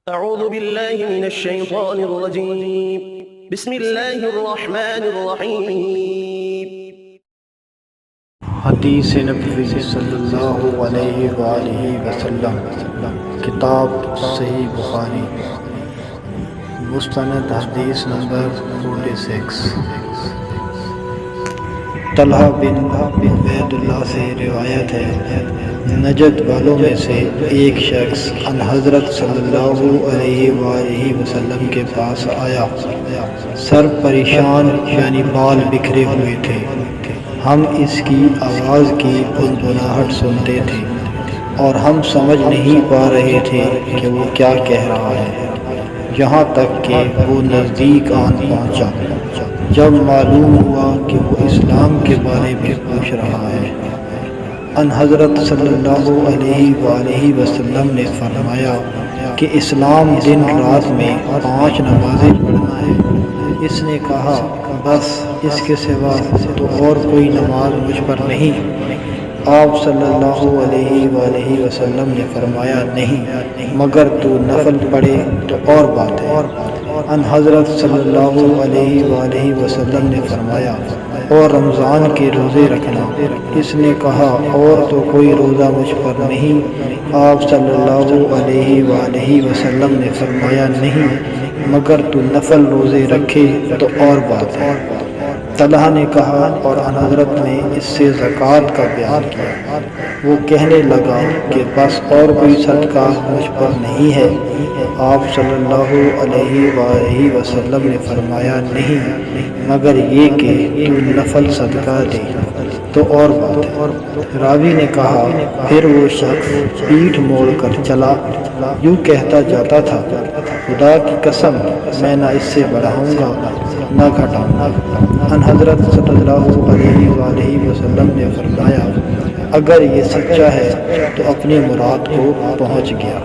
أعوذ بالله من الشيطان الرجيم بسم الله الرحمن الرحيم حدیث نبوی صلی اللہ علیہ وآلہ وسلم، کتاب صحیح بخاری، مستند حدیث نمبر 46۔ طلحہ بن عبید اللہ سے روایت ہے، نجد والوں میں سے ایک شخص ان حضرت صلی اللہ علیہ وآلہ وسلم کے پاس آیا، سر پریشان یعنی بال بکھرے ہوئے تھے۔ ہم اس کی آواز کی گنگناہٹ سنتے تھے اور ہم سمجھ نہیں پا رہے تھے کہ وہ کیا کہہ رہا ہے، یہاں تک کہ وہ نزدیک آن پہنچا۔ جب معلوم ہوا کہ وہ اسلام کے بارے میں پوچھ رہا ہے، ان حضرت صلی اللہ علیہ وآلہ وسلم نے فرمایا کہ اسلام دن رات میں 5 نمازیں پڑھنا ہے۔ اس نے کہا، بس اس کے سوا تو اور کوئی نماز مجھ پر نہیں؟ آپ صلی اللہ علیہ وآلہ وسلم نے فرمایا، نہیں، مگر تو نفل پڑھے تو اور بات ہے۔ ان حضرت صلی اللہ علیہ وآلہ وسلم نے فرمایا، اور رمضان کے روزے رکھنا۔ اس نے کہا، اور تو کوئی روزہ مجھ پر نہیں۔ آپ صلی اللہ علیہ وآلہ وسلم نے فرمایا، نہیں، مگر تو نفل روزے رکھے تو اور بات ہے۔ طلحہ نے کہا، اور ان حضرت نے اس سے زکوٰۃ کا بیان کیا۔ وہ کہنے لگا کہ بس اور کوئی صدقہ مجھ پر نہیں ہے۔ آپ صلی اللہ علیہ وآلہ وسلم نے فرمایا، نہیں، مگر یہ کہ تو نفل صدقہ دے تو اور بات ہے۔ راوی نے کہا، پھر وہ شخص پیٹھ موڑ کر چلا، یوں کہتا جاتا تھا، خدا کی قسم میں نہ اس سے بڑھاؤں گا نہ گھٹاؤں گا۔ ان حضرت صلی اللہ علیہ وآلہ وسلم نے فرمایا، اگر یہ سچا ہے تو اپنی مراد کو پہنچ گیا۔